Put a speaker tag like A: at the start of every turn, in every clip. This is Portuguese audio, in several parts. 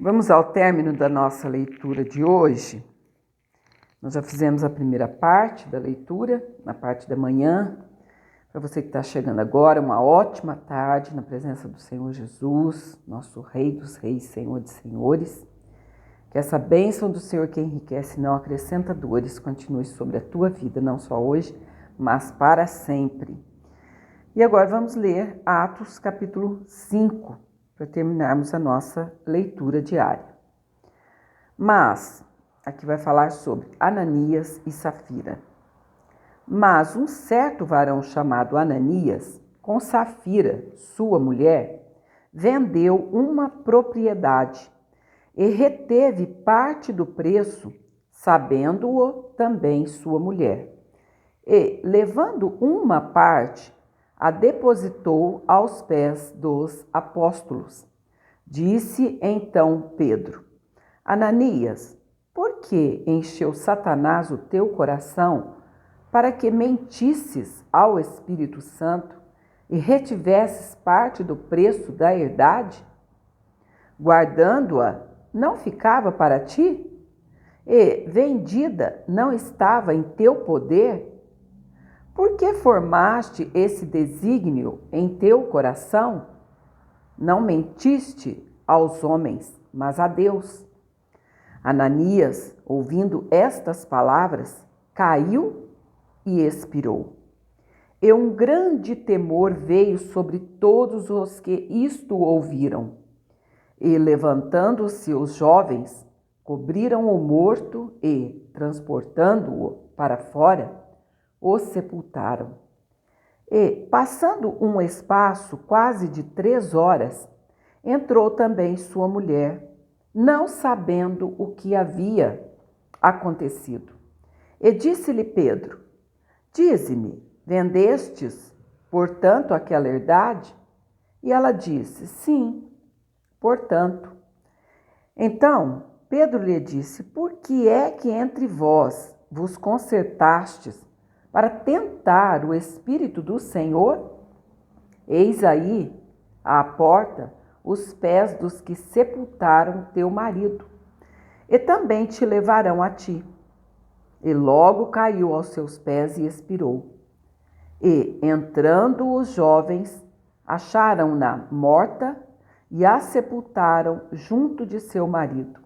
A: Vamos ao término da nossa leitura de hoje. Nós já fizemos a primeira parte da leitura, na parte da manhã. Para você que está chegando agora, uma ótima tarde na presença do Senhor Jesus, nosso Rei dos Reis, Senhor de Senhores. Que essa bênção do Senhor que enriquece e não acrescenta dores continue sobre a tua vida, não só hoje, mas para sempre. E agora vamos ler Atos capítulo 5, para terminarmos a nossa leitura diária. Mas, aqui vai falar sobre Ananias e Safira. Mas um certo varão chamado Ananias, com Safira, sua mulher, vendeu uma propriedade e reteve parte do preço, sabendo-o também sua mulher. E, levando uma parte, a depositou aos pés dos apóstolos. Disse então Pedro: Ananias, por que encheu Satanás o teu coração para que mentisses ao Espírito Santo e retivesses parte do preço da herdade? Guardando-a, não ficava para ti? E, vendida, não estava em teu poder? Por que formaste esse desígnio em teu coração? Não mentiste aos homens, mas a Deus. Ananias, ouvindo estas palavras, caiu e expirou. E um grande temor veio sobre todos os que isto ouviram. E, levantando-se os jovens, cobriram o morto e, transportando-o para fora, o sepultaram. E, passando um espaço quase de 3 horas, entrou também sua mulher, não sabendo o que havia acontecido. E disse-lhe Pedro: Dize-me, vendestes, portanto, aquela herdade? E ela disse: Sim, portanto. Então Pedro lhe disse: Por que é que entre vós vos concertastes para tentar o Espírito do Senhor? Eis aí, à porta, os pés dos que sepultaram teu marido, e também te levarão a ti. E logo caiu aos seus pés e expirou. E, entrando os jovens, acharam-na morta e a sepultaram junto de seu marido.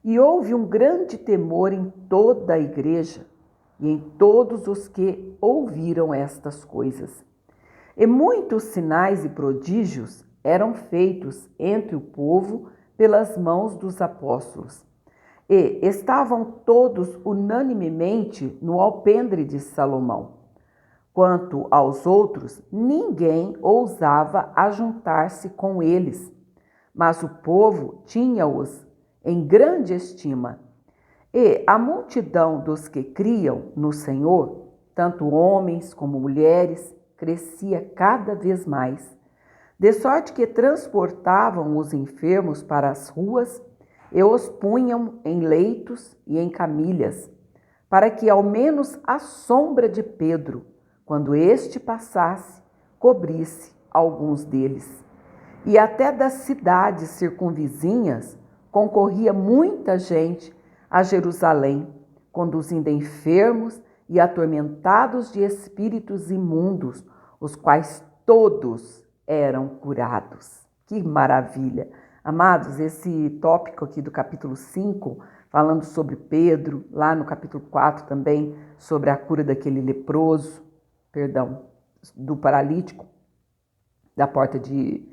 A: E houve um grande temor em toda a igreja e em todos os que ouviram estas coisas. E muitos sinais e prodígios eram feitos entre o povo pelas mãos dos apóstolos. E estavam todos unanimemente no alpendre de Salomão. Quanto aos outros, ninguém ousava ajuntar-se com eles, mas o povo tinha-os em grande estima. E a multidão dos que criam no Senhor, tanto homens como mulheres, crescia cada vez mais, de sorte que transportavam os enfermos para as ruas e os punham em leitos e em camilhas, para que ao menos a sombra de Pedro, quando este passasse, cobrisse alguns deles. E até das cidades circunvizinhas concorria muita gente a Jerusalém, conduzindo enfermos e atormentados de espíritos imundos, os quais todos eram curados. Que maravilha! Amados, esse tópico aqui do capítulo 5, falando sobre Pedro, lá no capítulo 4 também, sobre a cura daquele leproso, do paralítico, da porta de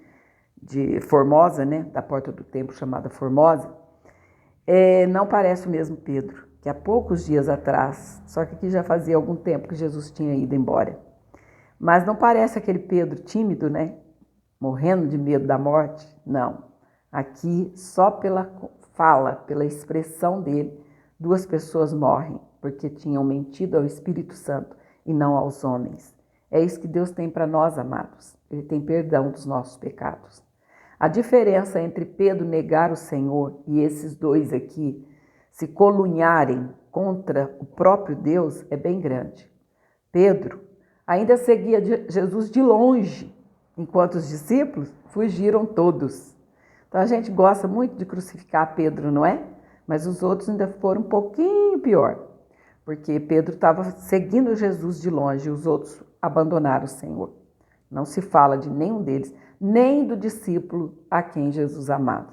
A: Formosa, né? Da porta do templo chamada Formosa, não parece o mesmo Pedro, que há poucos dias atrás, só que aqui já fazia algum tempo que Jesus tinha ido embora. Mas não parece aquele Pedro tímido, né? Morrendo de medo da morte. Não. Aqui, só pela fala, pela expressão dele, 2 pessoas morrem, porque tinham mentido ao Espírito Santo e não aos homens. É isso que Deus tem para nós, amados. Ele tem perdão dos nossos pecados. A diferença entre Pedro negar o Senhor e esses 2 aqui se colunharem contra o próprio Deus é bem grande. Pedro ainda seguia Jesus de longe, enquanto os discípulos fugiram todos. Então a gente gosta muito de crucificar Pedro, não é? Mas os outros ainda foram um pouquinho pior, porque Pedro estava seguindo Jesus de longe e os outros abandonaram o Senhor. Não se fala de nenhum deles, nem do discípulo a quem Jesus amava,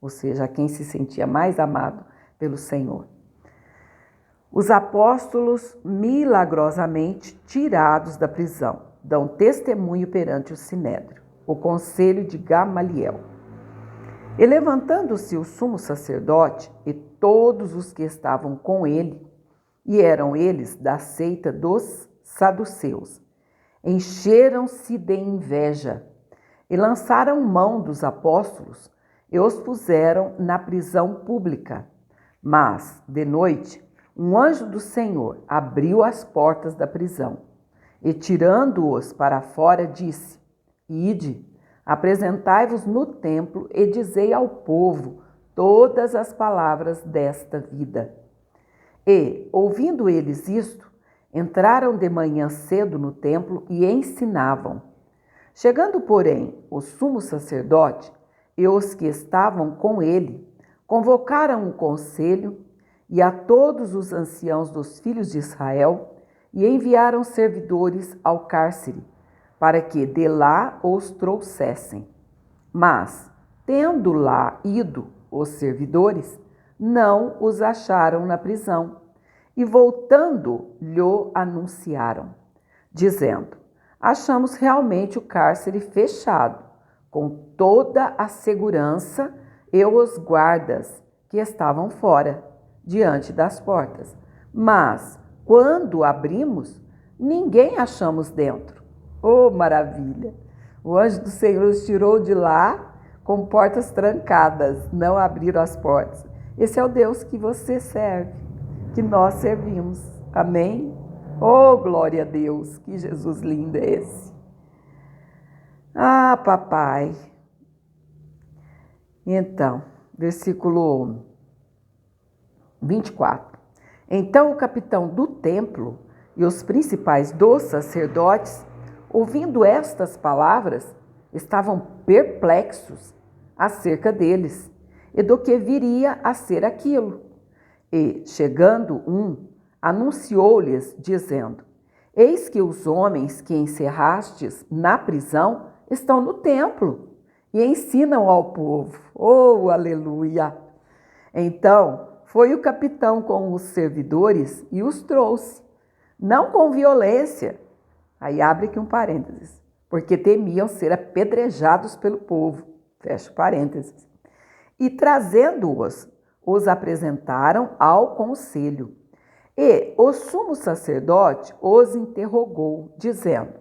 A: ou seja, a quem se sentia mais amado pelo Senhor. Os apóstolos, milagrosamente tirados da prisão, dão testemunho perante o Sinédrio, o conselho de Gamaliel. E levantando-se o sumo sacerdote e todos os que estavam com ele, e eram eles da seita dos saduceus, encheram-se de inveja e lançaram mão dos apóstolos e os puseram na prisão pública. Mas, de noite, um anjo do Senhor abriu as portas da prisão e, tirando-os para fora, disse: Ide, apresentai-vos no templo e dizei ao povo todas as palavras desta vida. E, ouvindo eles isto, entraram de manhã cedo no templo e ensinavam. Chegando, porém, o sumo sacerdote e os que estavam com ele, convocaram um conselho e a todos os anciãos dos filhos de Israel e enviaram servidores ao cárcere, para que de lá os trouxessem. Mas, tendo lá ido os servidores, não os acharam na prisão, e voltando lhe anunciaram, dizendo: Achamos realmente o cárcere fechado, com toda a segurança e os guardas que estavam fora, diante das portas. Mas, quando abrimos, ninguém achamos dentro. Oh, maravilha! O anjo do Senhor os tirou de lá com portas trancadas, não abriram as portas. Esse é o Deus que você serve, que nós servimos. Amém? Oh, glória a Deus! Que Jesus lindo é esse! Ah, papai! Então, versículo 24. Então o capitão do templo e os principais dos sacerdotes, ouvindo estas palavras, estavam perplexos acerca deles e do que viria a ser aquilo. E, chegando anunciou-lhes, dizendo: Eis que os homens que encerrastes na prisão estão no templo e ensinam ao povo. Oh, aleluia! Então foi o capitão com os servidores e os trouxe, não com violência. Aí abre aqui um parênteses, porque temiam ser apedrejados pelo povo. Fecha parênteses. E trazendo-os, os apresentaram ao conselho. E o sumo sacerdote os interrogou, dizendo: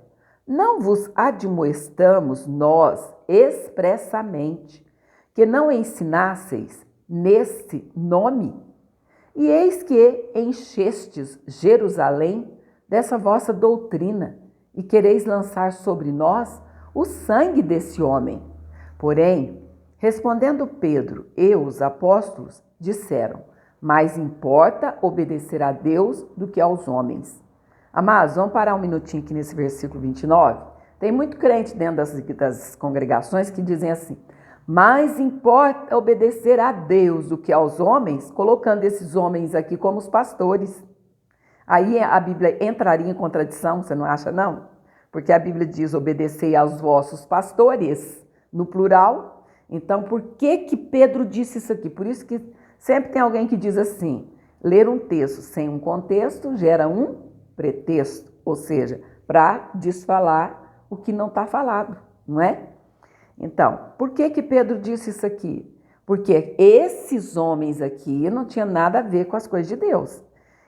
A: Não vos admoestamos nós expressamente que não ensinasseis nesse nome? E eis que enchestes Jerusalém dessa vossa doutrina e quereis lançar sobre nós o sangue desse homem. Porém, respondendo Pedro e os apóstolos, disseram: Mais importa obedecer a Deus do que aos homens. Amados, vamos parar um minutinho aqui nesse versículo 29. Tem muito crente dentro das congregações que dizem assim: mais importa obedecer a Deus do que aos homens, colocando esses homens aqui como os pastores. Aí a Bíblia entraria em contradição, você não acha, não? Porque a Bíblia diz: obedecei aos vossos pastores, no plural. Então, por que Pedro disse isso aqui? Por isso que sempre tem alguém que diz assim: ler um texto sem um contexto gera um pretexto, ou seja, para desfalar o que não está falado, não é? Então, por que Pedro disse isso aqui? Porque esses homens aqui não tinham nada a ver com as coisas de Deus.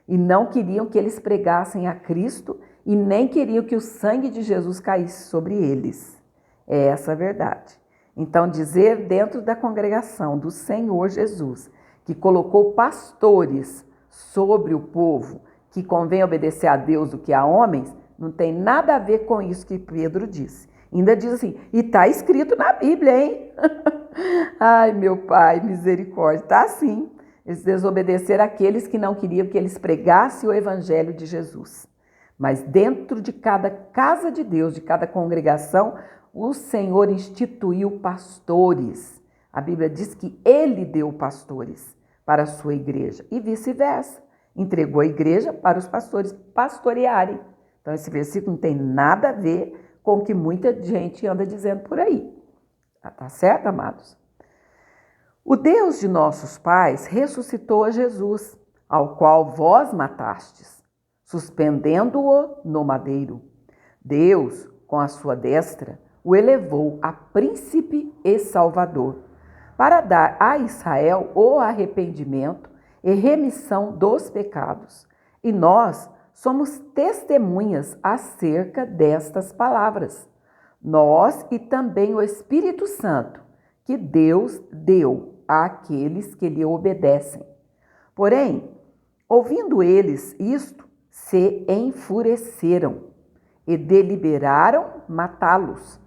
A: E não queriam que eles pregassem a Cristo e nem queriam que o sangue de Jesus caísse sobre eles. É essa a verdade. Então, dizer dentro da congregação do Senhor Jesus, que colocou pastores sobre o povo, que convém obedecer a Deus do que a homens, não tem nada a ver com isso que Pedro disse. Ainda diz assim: e está escrito na Bíblia, hein? Ai, meu Pai, misericórdia. Está assim. Eles desobedeceram aqueles que não queriam que eles pregassem o evangelho de Jesus. Mas dentro de cada casa de Deus, de cada congregação, o Senhor instituiu pastores A Bíblia diz que ele deu pastores para a sua igreja e vice-versa. Entregou a igreja para os pastores pastorearem. Então, esse versículo não tem nada a ver com o que muita gente anda dizendo por aí. Tá certo, amados? O Deus de nossos pais ressuscitou a Jesus, ao qual vós matastes, suspendendo-o no madeiro. Deus, com a sua destra, o elevou a príncipe e salvador, para dar a Israel o arrependimento e remissão dos pecados. E nós somos testemunhas acerca destas palavras. Nós e também o Espírito Santo, que Deus deu àqueles que lhe obedecem. Porém, ouvindo eles isto, se enfureceram e deliberaram matá-los.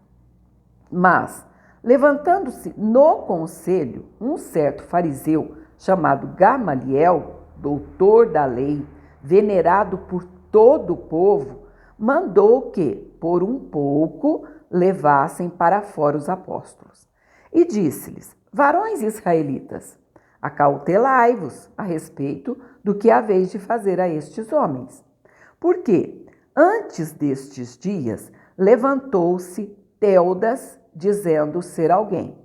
A: Mas, levantando-se no conselho, um certo fariseu chamado Gamaliel, doutor da lei, venerado por todo o povo, mandou que, por um pouco, levassem para fora os apóstolos. E disse-lhes: varões israelitas, acautelai-vos a respeito do que haveis de fazer a estes homens. Porque, antes destes dias, levantou-se Teudas, dizendo ser alguém.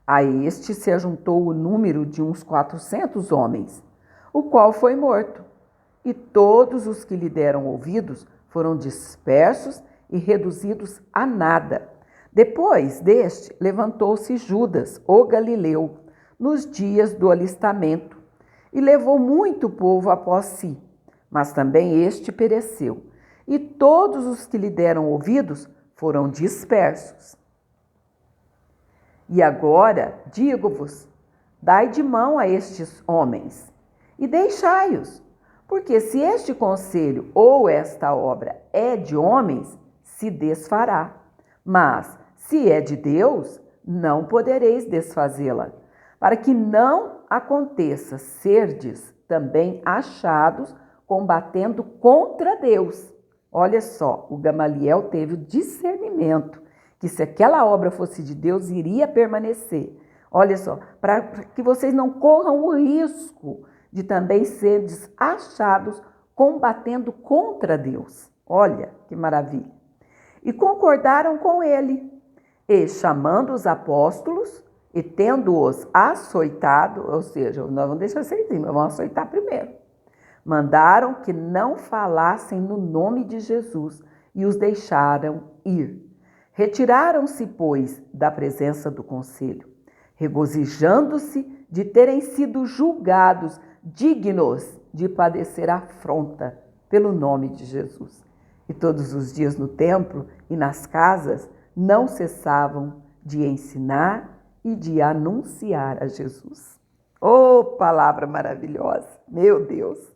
A: A este se ajuntou o número de uns 400 homens, o qual foi morto. E todos os que lhe deram ouvidos foram dispersos e reduzidos a nada. Depois deste, levantou-se Judas, o Galileu, nos dias do alistamento, e levou muito povo após si. Mas também este pereceu, e todos os que lhe deram ouvidos foram dispersos. E agora, digo-vos, dai de mão a estes homens, e deixai-os, porque se este conselho ou esta obra é de homens, se desfará. Mas, se é de Deus, não podereis desfazê-la, para que não aconteça serdes também achados combatendo contra Deus. Olha só, o Gamaliel teve o discernimento que se aquela obra fosse de Deus, iria permanecer. Olha só, para que vocês não corram o risco de também serdes achados combatendo contra Deus. Olha que maravilha. E concordaram com ele. E chamando os apóstolos e tendo-os açoitado, ou seja, nós vamos deixar assim, mas vamos açoitar primeiro. Mandaram que não falassem no nome de Jesus e os deixaram ir. Retiraram-se, pois, da presença do conselho, regozijando-se de terem sido julgados dignos de padecer afronta pelo nome de Jesus. E todos os dias no templo e nas casas não cessavam de ensinar e de anunciar a Jesus. Oh, palavra maravilhosa, meu Deus!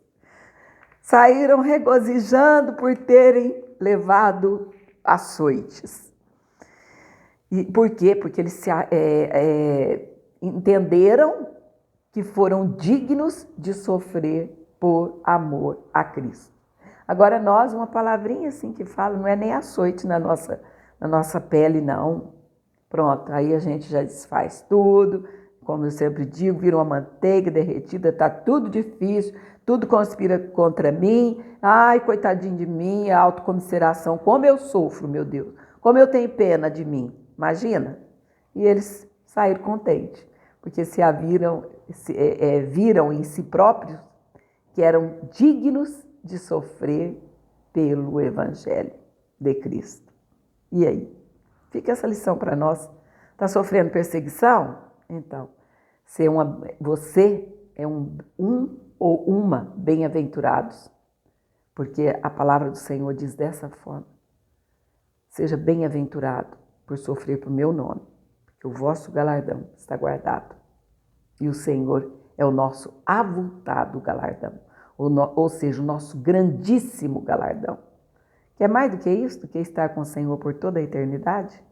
A: Saíram regozijando por terem levado açoites. E por quê? Porque eles entenderam que foram dignos de sofrer por amor a Cristo. Agora nós, uma palavrinha assim que fala, não é nem açoite na nossa pele, não. Pronto, aí a gente já desfaz tudo, como eu sempre digo, vira uma manteiga derretida, está tudo difícil, tudo conspira contra mim. Ai, coitadinho de mim, a autocomiseração, como eu sofro, meu Deus, como eu tenho pena de mim. Imagina? E eles saíram contentes, porque viram em si próprios que eram dignos de sofrer pelo Evangelho de Cristo. E aí? Fica essa lição para nós. Está sofrendo perseguição? Então, você é um ou uma bem-aventurados, porque a palavra do Senhor diz dessa forma. Seja bem-aventurado por sofrer por meu nome, porque o vosso galardão está guardado. E o Senhor é o nosso avultado galardão, ou seja, o nosso grandíssimo galardão. Quer mais do que isso? Do que estar com o Senhor por toda a eternidade?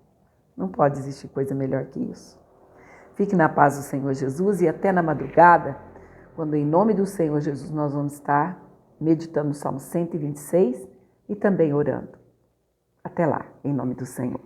A: Não pode existir coisa melhor que isso. Fique na paz do Senhor Jesus e até na madrugada, quando em nome do Senhor Jesus nós vamos estar meditando o Salmo 126 e também orando. Até lá, em nome do Senhor.